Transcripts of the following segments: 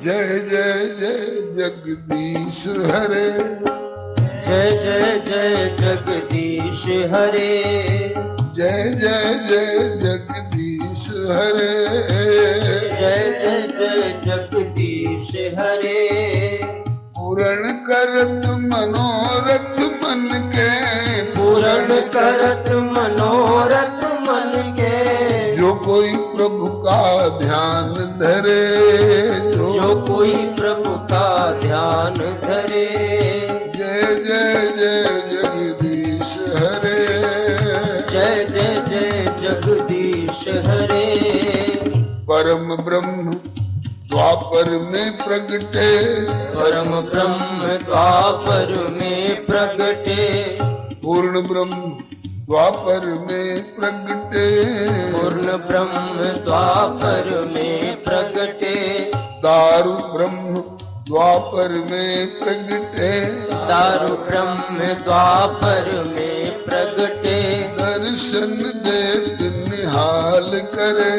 जय जय जय जगदीश हरे, जय जय जय जगदीश हरे, जय जय जय जगदीश हरे, जय जय जय जगदीश हरे। पूर्ण करत मनोरथ मन के, पूर्ण करत मनोरथ मन के, जो कोई प्रभु का ध्यान धरे, जो कोई प्रभु का ध्यान धरे। जय जय जय जगदीश हरे, जय जय जय जगदीश हरे। परम ब्रह्म द्वापर में प्रगटे, परम ब्रह्म द्वापर में प्रगटे, पूर्ण ब्रह्म द्वापर में प्रगटे, पूर्ण ब्रह्म द्वापर में प्रगटे, दारु ब्रह्म द्वापर में प्रगटे, दारु ब्रह्म द्वापर में प्रगटे। दर्शन देत निहाल करे,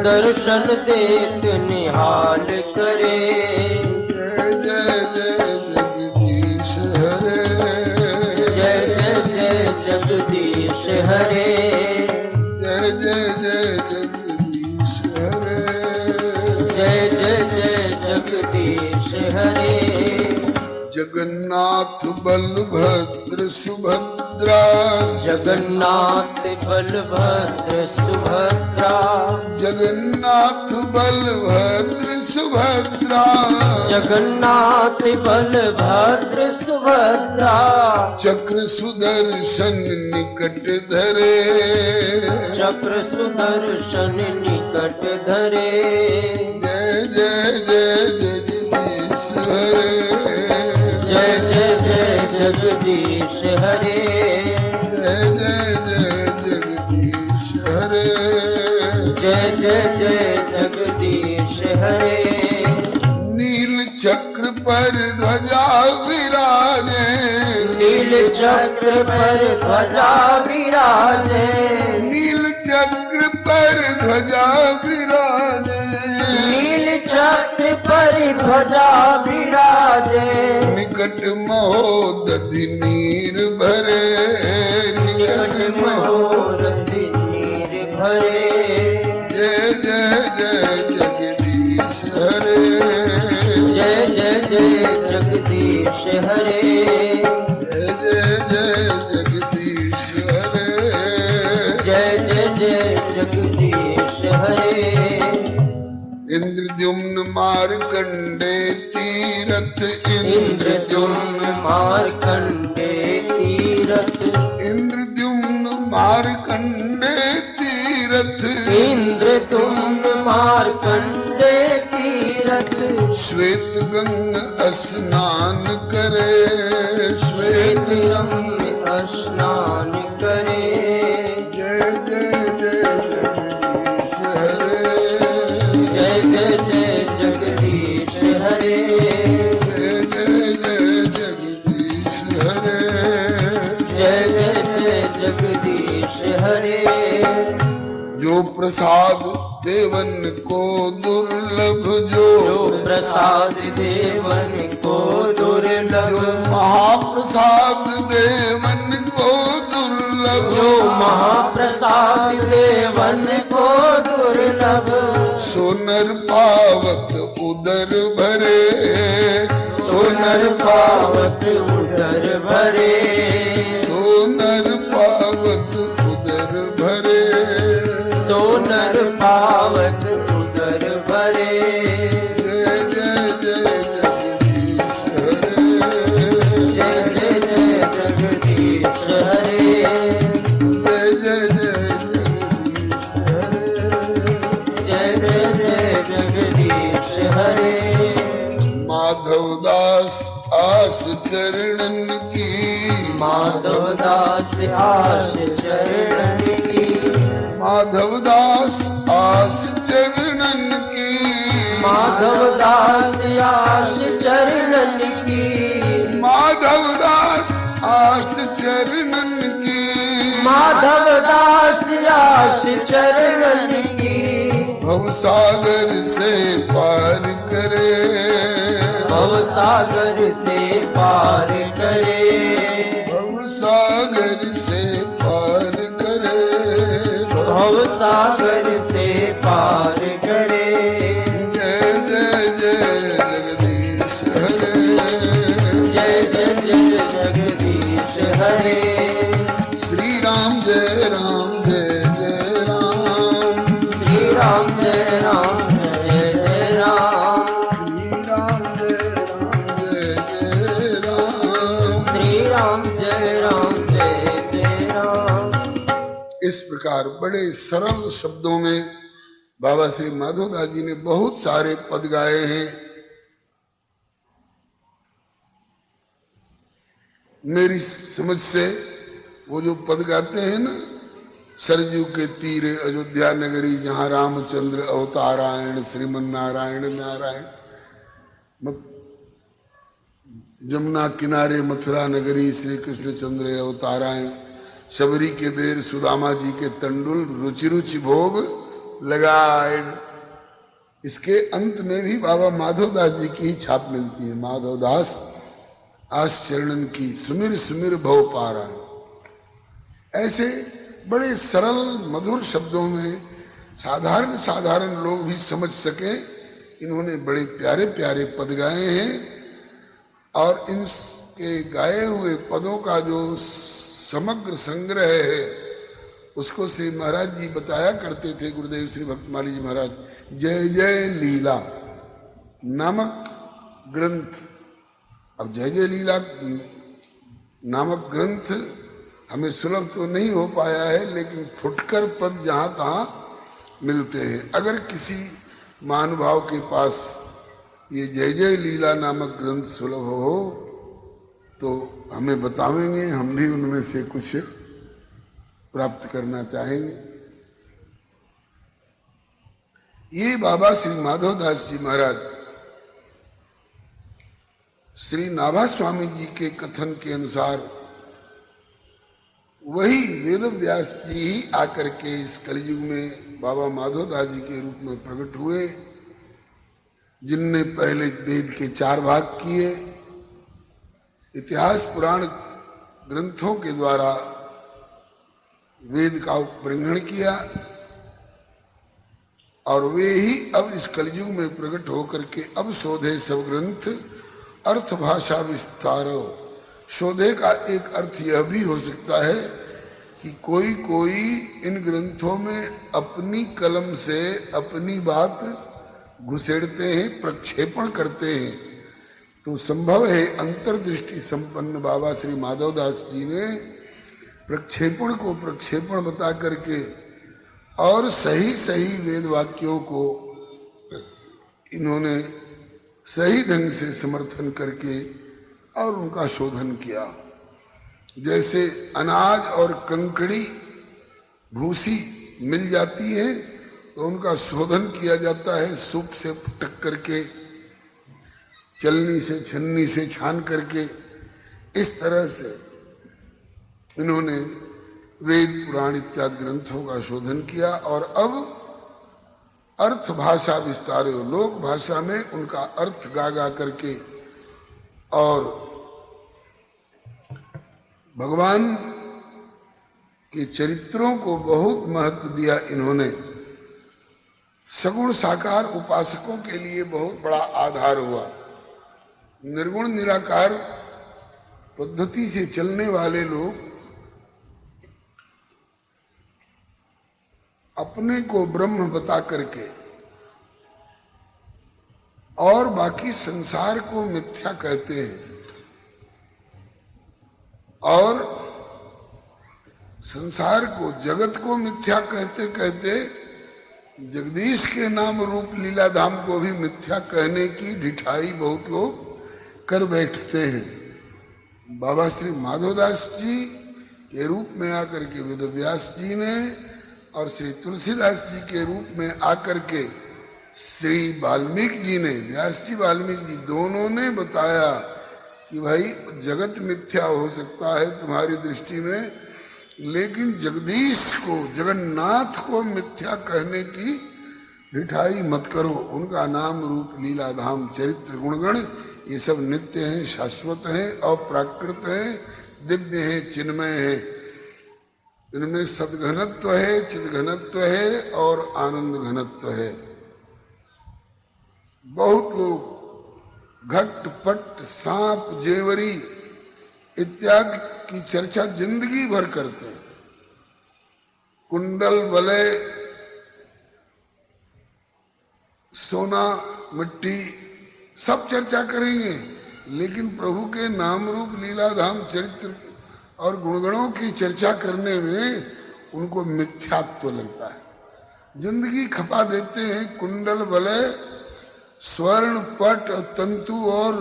दर्शन देत निहाल करे। जय जय जय जगदीश हरे, जय जय जय जगदीश हरे, जय जय जय जगदीश हरे, जय जय जय जगदीश हरे। जगन्नाथ बलभद्र सुभद्रा, जगन्नाथ बलभद्र सुभद्रा, जगन्नाथ बलभद्र सुभद्रा, जगन्नाथ बलभद्र सुभद्रा, चक्र सुदर्शन निकट धरे, चक्र सुदर्शन निकट धरे। जय जय जय जगदीश हरे, जय जय जय जगदीश हरे, जय जय जय जगदीश हरे, जय जय जय जगदीश हरे। नील चक्र पर ध्वजा विराजे, नील चक्र पर ध्वजा विराजे, नील चक्र पर ध्वजा विराजे, नील चक्र पर ध्वजा विराजे। निकट महोदधि नीर भरे, निकट महोदधि नीर भरे। जय जय जय जगदीश हरे, जय जय जय जगदीश हरे, जय जय जय जगदीश हरे, जय जय जय जगदीश हरे। इंद्रद्युम्न मार्कंडे तीरथ, इंद्रद्युम्न मार्कंडे तीरथ, इंद्रद्युम्न मार्कंडे तीरथ, इंद्रद्युम्न मार्कंडे तीरथ। श्वेत गंगा स्नान करे, श्वेत गंगा स्नान करे। जय जय जय जगदीश हरे, जय जय जय जगदीश हरे, जय जय जय जगदीश हरे, जय जय जय जगदीश हरे। जो प्रसाद देवन को दुर्लभ, जो प्रसाद देवन को दुर्लभ, जो महाप्रसाद देवन को दुर्लभ, जो महाप्रसाद देवन को दुर्लभ। सोनर पावत उदर भरे, सोनर पावत उदर भरे, सोनर पावत उदर भरे, सोनर पावत उदर भरे। जय जय जय जगदीश हरे, जय जय जय जगदीश हरे, जय जय जय जगदीश हरे, जय जय जय जगदीश हरे। माधव दास आस चरणन की, माधव दास आस चरण की, माधव दास आस चरणन की, माधव दास आस चरणन की, माधव दास आस चरणन की, माधव दास आस चरणन की। भवसागर से पार करे, भवसागर से पार करे, भवसागर से पार करे, भवसागर से पार करे। जय जय जय जगदीश हरे, जय जय जय जगदीश हरे। श्री राम जय राम जय जय राम, श्री राम जय राम जय जय राम, श्री राम जय राम जय जय राम। श्री राम जय राम जय जय राम। इस प्रकार बड़े सरल शब्दों में बाबा श्री माधवदास जी ने बहुत सारे पद गाए हैं। मेरी समझ से वो जो पद गाते हैं ना, सरजू के तीरे अयोध्या नगरी जहां रामचंद्र अवतारायण श्रीमन नारायण नारायण, जमुना किनारे मथुरा नगरी श्री कृष्ण चंद्र अवतारायण, शबरी के बेर सुदामा जी के तंडुल रुचि रुचि भोग लगाए। इसके अंत में भी बाबा माधवदास जी की छाप मिलती है, माधवदास आस चरणन की सुमिर सुमिर भव पारा। ऐसे बड़े सरल मधुर शब्दों में साधारण साधारण लोग भी समझ सके, इन्होंने बड़े प्यारे प्यारे पद गाए हैं। और इनके गाए हुए पदों का जो समग्र संग्रह है उसको श्री महाराज जी बताया करते थे, गुरुदेव श्री भक्तमाली जी महाराज। जय जय लीला नामक ग्रंथ, अब जय जय लीला नामक ग्रंथ हमें सुलभ तो नहीं हो पाया है, लेकिन फुटकर पद जहां तहां मिलते हैं। अगर किसी महानुभाव के पास ये जय जय लीला नामक ग्रंथ सुलभ हो तो हमें बतावेंगे, हम भी उनमें से कुछ प्राप्त करना चाहेंगे। ये बाबा श्री माधवदास जी महाराज श्री नाभा स्वामी जी के कथन के अनुसार वही वेद व्यास जी ही आकर के इस कलयुग में बाबा माधवदास जी के रूप में प्रकट हुए, जिनने पहले वेद के 4 भाग किए, इतिहास पुराण ग्रंथों के द्वारा वेद का उपग्रहण किया, और वे ही अब इस कलयुग में प्रकट होकर के अब शोधे सब ग्रंथ अर्थ भाषा विस्तारो। शोधे का एक अर्थ यह भी हो सकता है कि कोई कोई इन ग्रंथों में अपनी कलम से अपनी बात घुसेड़ते हैं, प्रक्षेपण करते हैं। तो संभव है अंतर्दृष्टि संपन्न बाबा श्री माधवदास जी ने प्रक्षेपण को प्रक्षेपण बता करके और सही सही वेद वाक्यों को इन्होंने सही ढंग से समर्थन करके और उनका शोधन किया। जैसे अनाज और कंकड़ी भूसी मिल जाती है तो उनका शोधन किया जाता है, सूप से फटक करके, चलनी से छन्नी से छान करके। इस तरह से इन्होंने वेद पुराण इत्यादि ग्रंथों का शोधन किया और अब अर्थ भाषा विस्तारो, लोक भाषा में उनका अर्थ गा गा करके और भगवान के चरित्रों को बहुत महत्व दिया इन्होंने। सगुण साकार उपासकों के लिए बहुत बड़ा आधार हुआ। निर्गुण निराकार पद्धति से चलने वाले लोग अपने को ब्रह्म बता करके और बाकी संसार को मिथ्या कहते हैं, और संसार को जगत को मिथ्या कहते कहते जगदीश के नाम रूप लीला धाम को भी मिथ्या कहने की ढिठाई बहुत लोग कर बैठते हैं। बाबा श्री माधवदास जी के रूप में आकर के वेद व्यास जी ने और श्री तुलसीदास जी के रूप में आकर के श्री वाल्मीकि जी ने, व्यास जी वाल्मीकि जी दोनों ने बताया कि भाई जगत मिथ्या हो सकता है तुम्हारी दृष्टि में, लेकिन जगदीश को, जगन्नाथ को मिथ्या कहने की रिठाई मत करो। उनका नाम रूप लीला धाम चरित्र गुणगण ये सब नित्य हैं, शाश्वत हैं, अप्राकृत हैं, दिव्य हैं, चिन्मय हैं। इनमें सद्घनत्व है, चिद्घनत्व है और आनंद घनत्व है। बहुत लोग घट पट सांप जेवरी इत्यादि की चर्चा जिंदगी भर करते हैं। कुंडल वलय सोना मिट्टी सब चर्चा करेंगे, लेकिन प्रभु के नाम रूप लीला धाम चरित्र और गुणगणों की चर्चा करने में उनको मिथ्यात्व लगता है। जिंदगी खपा देते हैं कुंडल वलय स्वर्ण पट तंतु और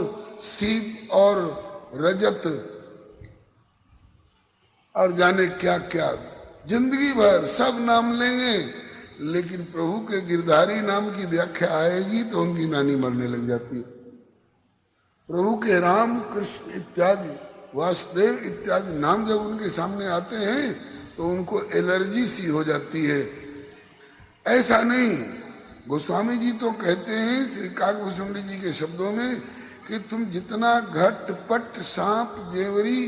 सीप और रजत और जाने क्या क्या, जिंदगी भर सब नाम लेंगे, लेकिन प्रभु के गिरधारी नाम की व्याख्या आएगी तो उनकी नानी मरने लग जाती है। प्रभु के राम कृष्ण इत्यादि वासुदेव इत्यादि नाम जब उनके सामने आते हैं तो उनको एलर्जी सी हो जाती है। ऐसा नहीं, गोस्वामी जी तो कहते हैं श्री काकभूषण जी के शब्दों में कि तुम जितना घट पट सांप जेवरी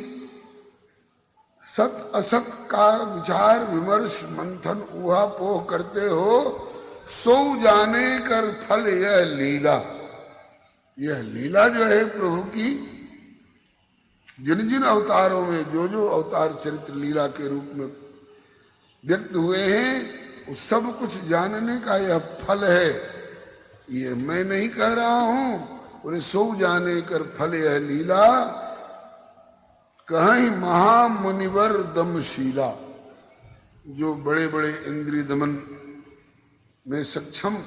सत असत का विचार विमर्श मंथन ऊहापोह करते हो, सो जाने कर फल यह लीला। यह लीला जो है प्रभु की, जिन जिन अवतारों में जो जो अवतार चरित्र लीला के रूप में व्यक्त हुए हैं, उस सब कुछ जानने का यह फल है। ये मैं नहीं कह रहा हूं, उन्हें सो जाने कर फल यह लीला, कहीं महामुनिवर दमशीला। जो बड़े बड़े इंद्रिय दमन में सक्षम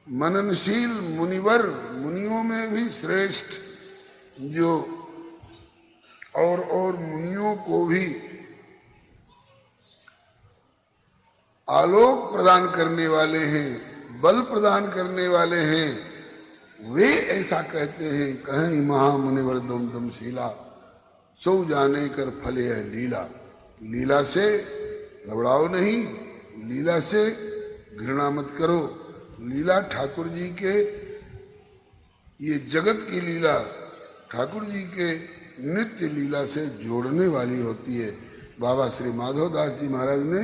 मननशील मुनिवर, मुनियों में भी श्रेष्ठ, जो और मुनियों को भी आलोक प्रदान करने वाले हैं, बल प्रदान करने वाले हैं, वे ऐसा कहते हैं कहीं महामुनिवर दमशीला, सो जाने कर फल है लीला। लीला से घबराओ नहीं, लीला से घृणा मत करो। लीला ठाकुर जी के, ये जगत की लीला ठाकुर जी के नित्य लीला से जोड़ने वाली होती है। बाबा श्री माधव दास जी महाराज ने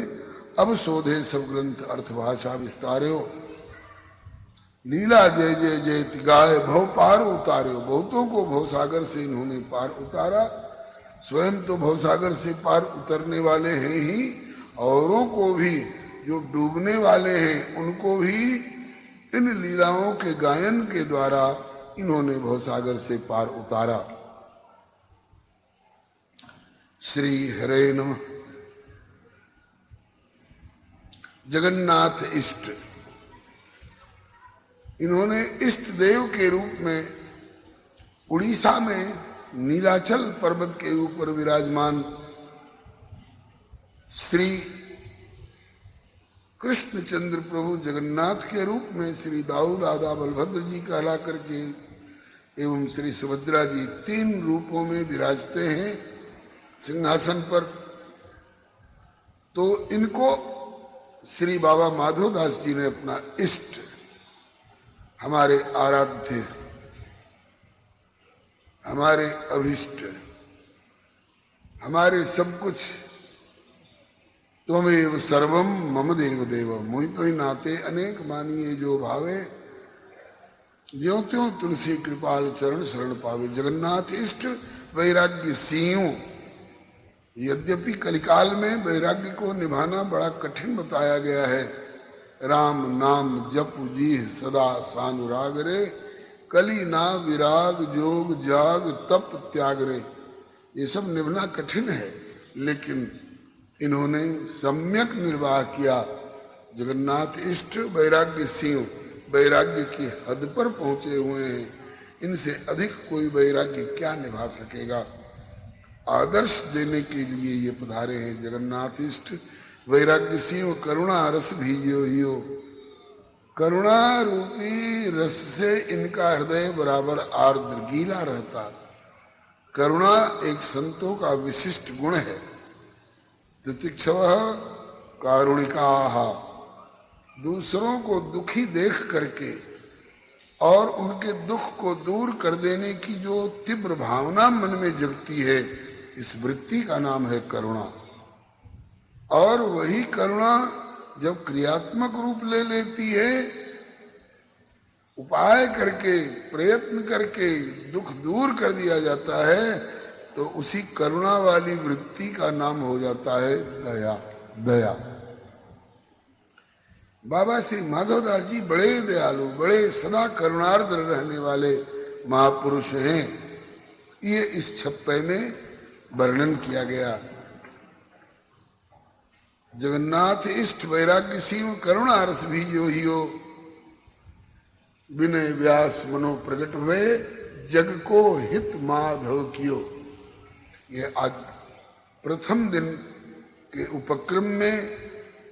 अब शोधे सब ग्रंथ अर्थभाषा विस्तार्यो, लीला जय जय जयति गाय भव पार उतार्यो। बहुतों को भवसागर से इन्होंने पार उतारा, स्वयं तो भवसागर से पार उतरने वाले हैं ही, औरों को भी जो डूबने वाले हैं उनको भी इन लीलाओं के गायन के द्वारा इन्होंने भवसागर से पार उतारा। श्री हरे नमः। जगन्नाथ इष्ट, इन्होंने इष्ट देव के रूप में उड़ीसा में नीलाचल पर्वत के ऊपर विराजमान श्री कृष्णचंद्र प्रभु जगन्नाथ के रूप में श्री दाऊ दादा बलभद्र जी कहला करके एवं श्री सुभद्रा जी 3 रूपों में विराजते हैं सिंहासन पर। तो इनको श्री बाबा माधवदास जी ने अपना इष्ट, हमारे आराध्य, हमारे अभिष्ट, हमारे सब कुछ, त्वमेव सर्वम मम देव देव, मोहि तो ही नाते अनेक मानिए जो भावे, ज्यों त्यों तुलसी कृपाल चरण शरण पावे। जगन्नाथ इष्ट वैराग्य सिंह। यद्यपि कलिकाल में वैराग्य को निभाना बड़ा कठिन बताया गया है। राम नाम जप जीह सदा सानुराग रे, कली ना विराग जोग जाग तप त्याग रे। ये सब निभना कठिन है, लेकिन इन्होंने सम्यक निर्वाह किया। जगन्नाथ इष्ट वैराग्य सिंह, वैराग्य की हद पर पहुंचे हुए हैं। इनसे अधिक कोई वैराग्य क्या निभा सकेगा। आदर्श देने के लिए ये पधारे हैं। जगन्नाथ इष्ट वैराग्य सिंह करुणा रस भीजो हियो, करुणा रूपी रस से इनका हृदय बराबर आर्द्र गीला रहता। करुणा एक संतों का विशिष्ट गुण है। तितिक्षव कारुणिकाः, दूसरों को दुखी देख करके और उनके दुख को दूर कर देने की जो तीव्र भावना मन में जगती है, इस वृत्ति का नाम है करुणा। और वही करुणा जब क्रियात्मक रूप ले लेती है, उपाय करके प्रयत्न करके दुख दूर कर दिया जाता है, तो उसी करुणा वाली वृत्ति का नाम हो जाता है दया। दया। बाबा श्री माधवदास जी बड़े दयालु, बड़े सदा करुणार्द्र रहने वाले महापुरुष हैं। ये इस छप्पे में वर्णन किया गया। जगन्नाथ इष्ट वैराग्य सीम करुणा रस भी जो ही हो, विनय व्यास मनो प्रकट हुए, जग को हित माधव कियो। ये आज प्रथम दिन के उपक्रम में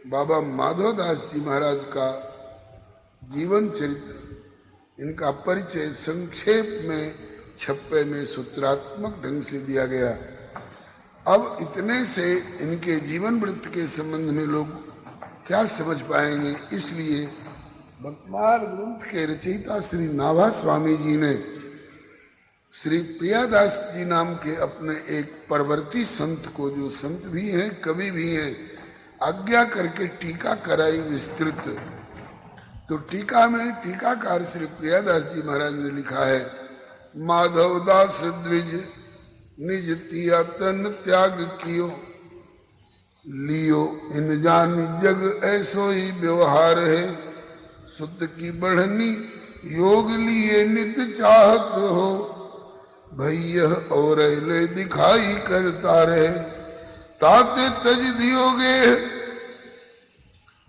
बाबा माधवदास जी महाराज का जीवन चरित्र, इनका परिचय संक्षेप में छप्पे में सूत्रात्मक ढंग से दिया गया। अब इतने से इनके जीवन वृत्त के संबंध में लोग क्या समझ पाएंगे, इसलिए भक्तमाल ग्रंथ के रचयिता श्री नाभा स्वामी जी ने श्री प्रियादास जी नाम के अपने एक परवर्ती संत को, जो संत भी हैं कवि भी हैं, आज्ञा करके टीका कराई विस्तृत। तो टीका में टीकाकार श्री प्रियादास जी महाराज ने लिखा है, माधवदास द्विज निज तिया तन त्याग कियो, लियो इन जान जग ऐसो ही व्यवहार है, सुत की बढ़नी योग लिए नित चाहत हो, भैया और ले दिखाई करता रहे, ताते तज दियोगे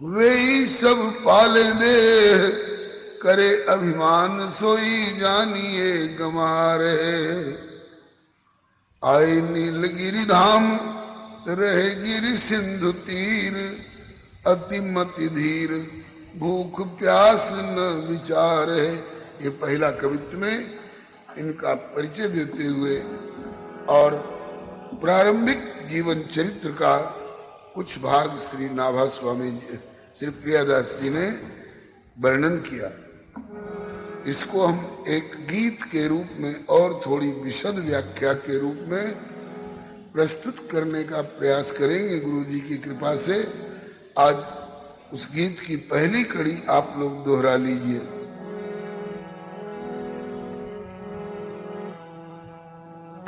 वे ही सब पाले दे, करे अभिमान सोई जानिए गमा रहे, आए नीलगिरि धाम रहे गिरि सिंधु तीर, अति मति धीर भूख प्यास न विचार है। ये पहला कवित्व में इनका परिचय देते हुए और प्रारंभिक जीवन चरित्र का कुछ भाग श्री नाभा स्वामी जी, श्री प्रियादास जी ने वर्णन किया। इसको हम एक गीत के रूप में और थोड़ी विशद व्याख्या के रूप में प्रस्तुत करने का प्रयास करेंगे गुरु जी की कृपा से। आज उस गीत की पहली कड़ी आप लोग दोहरा लीजिए।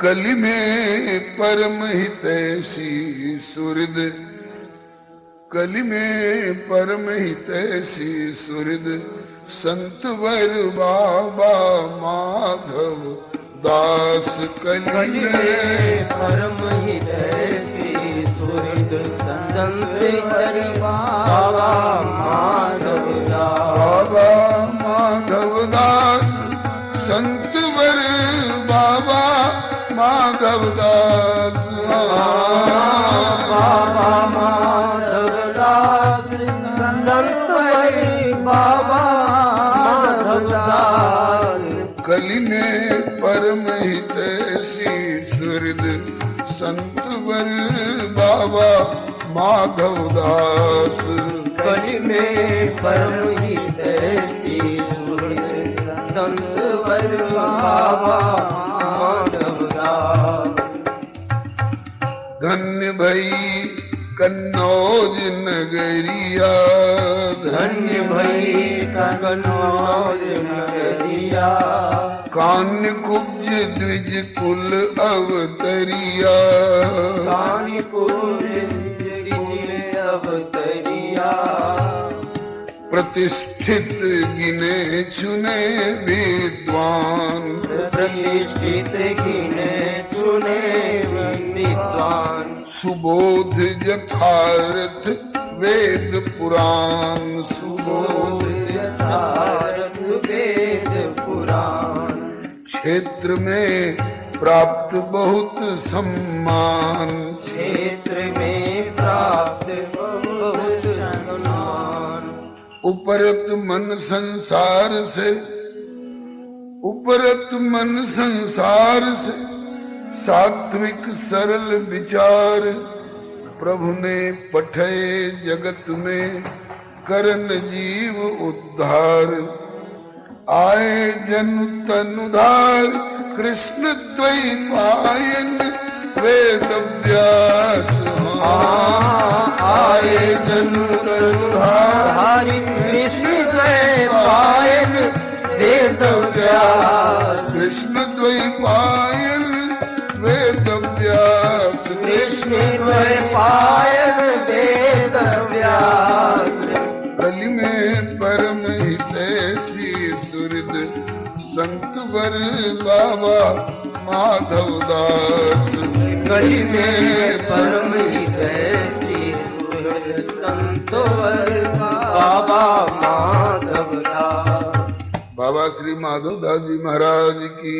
कलि में परम हितैषी सुहृद, कलि में परम हितैषी सुहृद, संत वर बाबा माधव दास। कलि में परम हितैषी सुहृद, संत वर बाबा माधव दास। बाबा माधव दास, संत वर बाबा माधव दास। बाबा माधव दास, संत वर बाबा माधव दास। कलि में परम हितैषी सुहृद, संत वर बाबा माधव दास। कलि में परम हितैषी सुहृद, संत वर बाबा माधव दास। धन्य भई कन्नौज नगरिया, धन्य भई कन्नौज नगरिया, कान्य कुब्ज द्विज कुल अवतरिया। कान्य कुब्ज कुल अवतरिया, प्रतिष्ठित गिने चुने विद्वान। प्रतिष्ठित गिने चुने विद्वान। सुबोध यथार्थ वेद पुराण। सुबोध यथार्थ वेद पुराण। क्षेत्र में प्राप्त बहुत सम्मान। क्षेत्र में प्राप्त बहुत सम्मान। उपरत मन संसार से, उपरत मन संसार से, सात्विक सरल विचार। प्रभु ने पठे जगत में करन जीव उद्धार, आए जन तनुधार, कृष्ण द्वैपायन वेद व्यास। आए जन तनुधार, कृष्ण द्वैपायन वेद व्यास। कृष्ण द्वैपायन वेद व्यास, कृष्ण द्वैपायन वेद व्यास। कलि में परम हितैषी सुहृद संत वर बाबा माधव दास। कलि में परम हितैषी सुहृद संत वर बाबा माधव दास। बाबा श्री माधव दास जी महाराज की।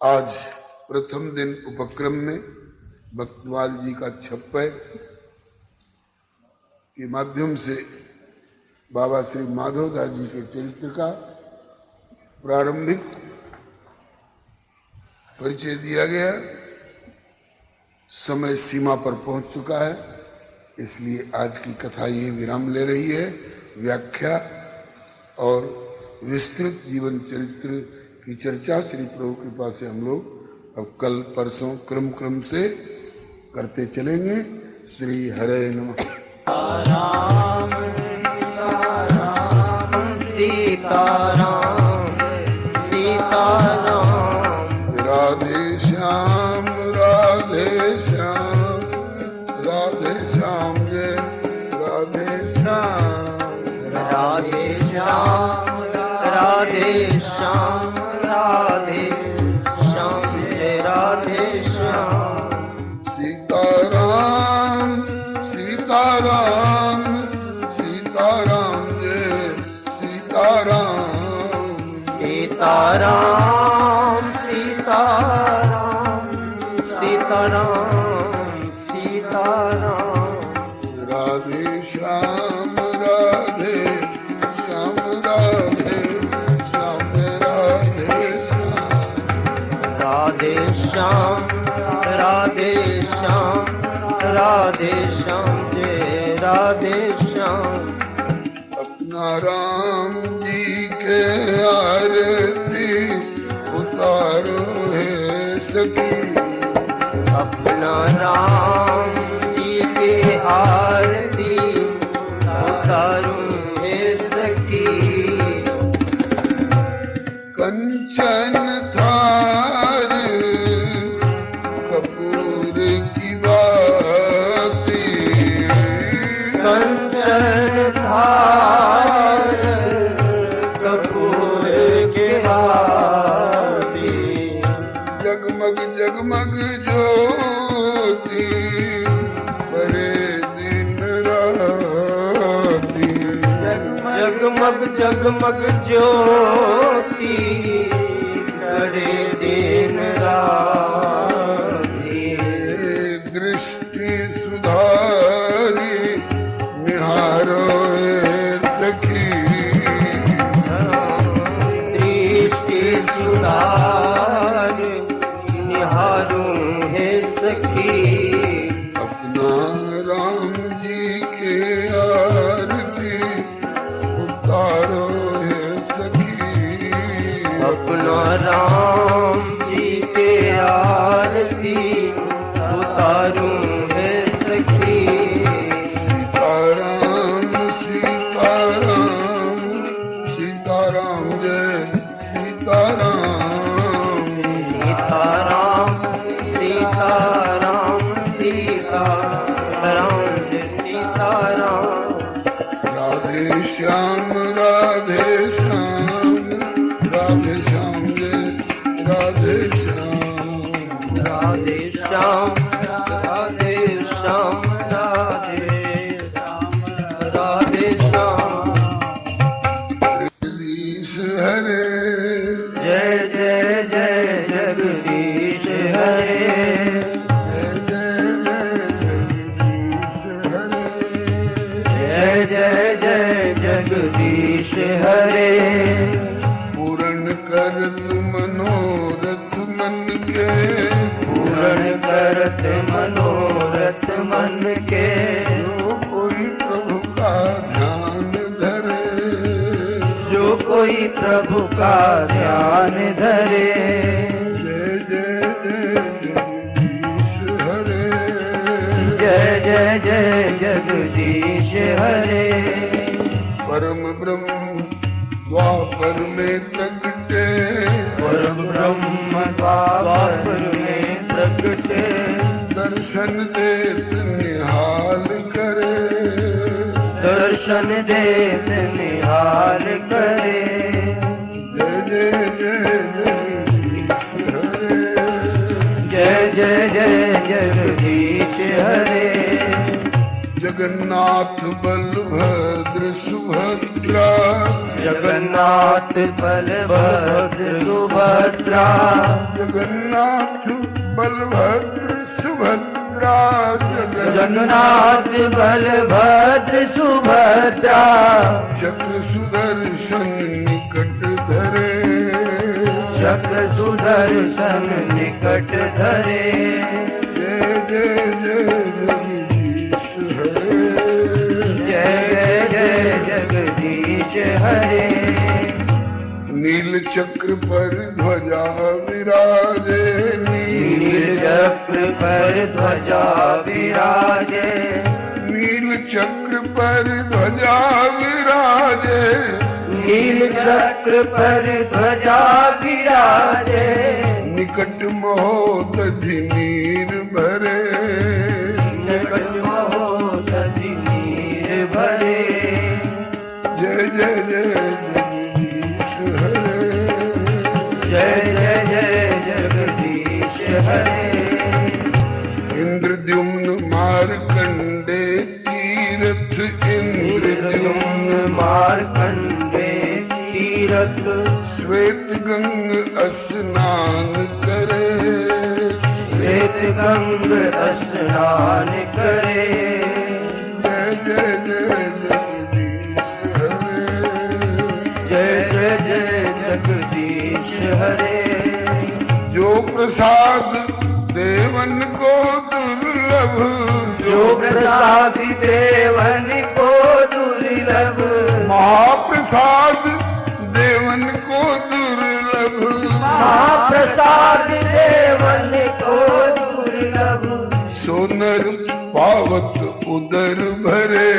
आज प्रथम दिन उपक्रम में भक्तवाल जी का छप्पय के माध्यम से बाबा श्री माधव दास जी के चरित्र का प्रारंभिक परिचय दिया गया। समय सीमा पर पहुंच चुका है, इसलिए आज की कथा ये विराम ले रही है। व्याख्या और विस्तृत जीवन चरित्र की चर्चा श्री प्रभु कृपा से हम लोग अब कल परसों क्रम से करते चलेंगे। श्री हरे नमः। राम सीताराम सीताराम। राधे श्याम राधे श्याम राधे श्याम जय राधे श्याम। राधे श्याम राधे श्याम राधे श्याम जय राधे श्याम। सीताराम सीताराम सीताराम जय सीताराम। सीताराम सीताराम सीताराम सीताराम। राधे श्याम राधे श्याम राधे श्याम राधे श्याम। राधे श्याम राधे श्याम राधे श्याम जय राधे श्याम। अपना राम जी के आरती उतारो है सखी। अपना राम जी के आरती उतारूं है सखी। कंचन थार कपूर की बाती। कंचन थार कपूर के भाती। जगमग जगमग ज्योति बड़े दिन राती। जगमग जगमग ज्योति करे दिन राती। दृष्टि सुधारी निहारो सखी। दृष्टि सुधार निहारूं है सखी। अपना राम जी के आरती उतारो है सखी। अपना राम जी के आरती उतारूं है सखी। सीताराम सीताराम सीताराम जय सीताराम। सीताराम सीताराम सीताराम जय सीताराम। राधे श्याम राधे श्याम राधे श्याम जय राधे श्याम। राधे श्याम राधे श्याम राधे श्याम राधे श्याम। जगदीश हरे जय जय जय जगदीश हरे। जय जय जय जगदीश हरे। जय जय जय जगदीश हरे। पूर्ण करत मनोरथ मन के। पूर्ण करत मनोरथ मन के। जो कोई प्रभु का प्रभु का ध्यान धरे। जय जय जय जगदीश हरे। जय जय जय जगदीश हरे। परम ब्रह्म द्वापर में प्रगटे। परम ब्रह्म द्वापर में प्रगटे। दर्शन देत निहाल करे। दर्शन देत निहाल करे। जय जय जय जगदीश हरे। जय जय जय जगदीश हरे। जगन्नाथ बलभद्र सुभद्रा। जगन्नाथ बलभद्र सुभद्रा। जगन्नाथ बलभद्र सुभद्रा। जगन्नाथ बलभद्र सुभद्रा। चक्र सुदर्शन निकट धरे। चक्र सुदर्शन निकट धरे। जय जय जय जगदीश हरे। जय जय जगदीश हरे। नील चक्र पर ध्वजा विराजे। नील चक्र पर ध्वजा विराजे। नील चक्र पर ध्वजा विराजे। नील चक्र पर ध्वजा विराजे। निकट महोदधि नीर भरे। निकट महोदधि नीर भरे। जय जय जय जगदीश हरे। जय जय जय जगदीश हरे। इंद्रद्युम्न मार्कंडे तीरथ। इंद्रद्युम्न मार्कंडे तीरथ। श्वेत गंग स्नान करे। श्वेत गंग स्नान करे। जय जय जय जगदीश हरे। जय जय जय जगदीश हरे। जो प्रसाद देवन को दुर्लभ। जो प्रसादी देवन को दुर्लभ। महाप्रसाद देवन को दुर्लभ। महाप्रसाद देवन को दुर्लभ। सोनर पावत उदर भरे।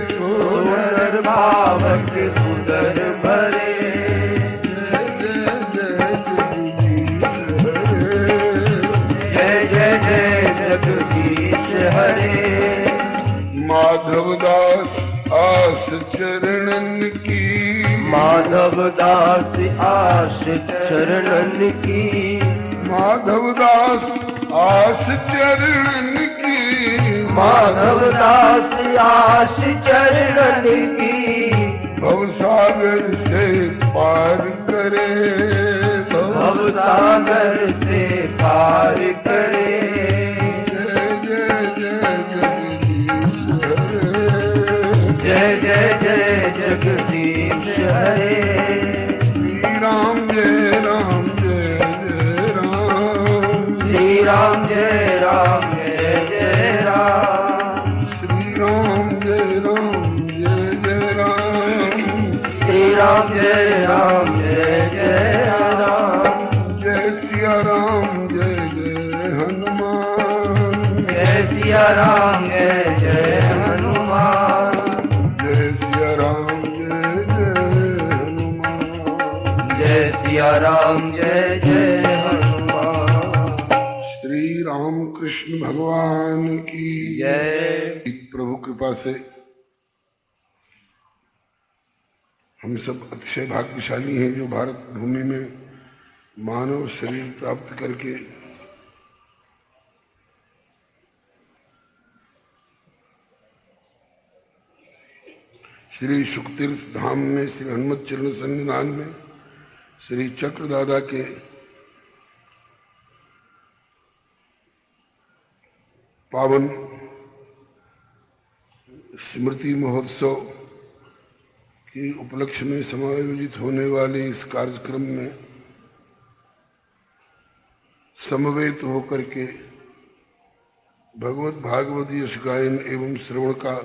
सोनर पावत उदर भरे। जय जय जगदीश हरे। जय जय जय जगदीश हरे। माधव दास आस चरणन की। माधव दास आश चरणन की। माधव दास आस चरणन की। माधव दास आश चरणन की। भवसागर से पार करे। भवसागर से पार करे। जय जय जय जगदीश हरे। जय जय जय जगदीश हरे। श्री राम जय राम जय जय राम। श्री राम जय राम जय जय राम। श्री राम जय राम जय जय राम। श्री राम जय राम जय जय राम। जय सिया राम जय जय हनुमान। जय सिया राम जय जय हनुमान। जय सिया राम जय जय हनुमान। जय सिया राम जय जय हनुमान। श्री राम कृष्ण भगवान की जय। प्रभु कृपा से हम सब अतिशय भाग्यशाली हैं जो भारत भूमि में मानव शरीर प्राप्त करके श्री शुकतीर्थ धाम में श्री हनुमत चरण सन्निधान में श्री चक्र दादा के पावन स्मृति महोत्सव के उपलक्ष्य में समायोजित होने वाले इस कार्यक्रम में समवेत होकर के भगवत भागवत यश गायन एवं श्रवण का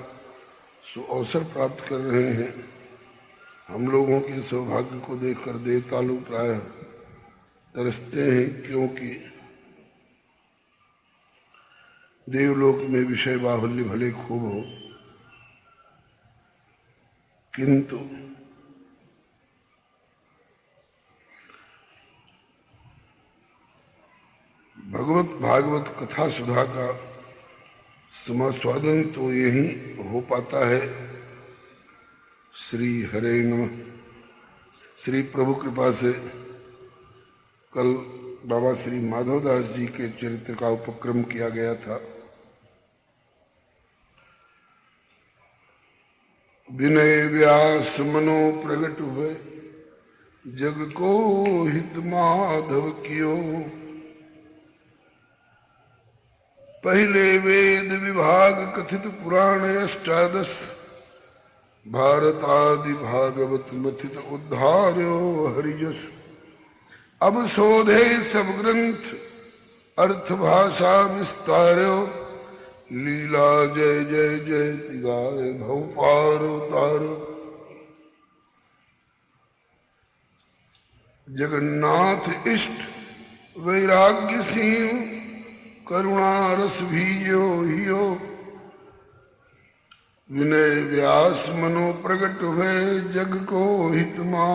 अवसर प्राप्त कर रहे हैं। हम लोगों के सौभाग्य को देखकर देवता लोग प्राय तरसते हैं, क्योंकि देवलोक में विषय बाहुल्य भले खूब हो, किंतु भगवत भागवत कथा सुधा का समास्वादन तो यही हो पाता है। श्री हरे नमः। श्री प्रभु कृपा से कल बाबा श्री माधवदास जी के चरित्र का उपक्रम किया गया था। विनय व्यास मनो प्रगट हुए, जग को हित माधव कियो। पहले वेद विभाग कथित पुराण अष्टादश, भारत आदि भागवत मथित उद्धार्यो हरिजस। अब शोधे सब ग्रंथ अर्थ भाषा विस्तार्यो, लीला जय जय जय गाय भव पार उतारो। जगन्नाथ इष्ट वैराग्य सिंह, करुणा रस भीजो हियो। विनय व्यास मनो प्रगट हुए, जग को हित मा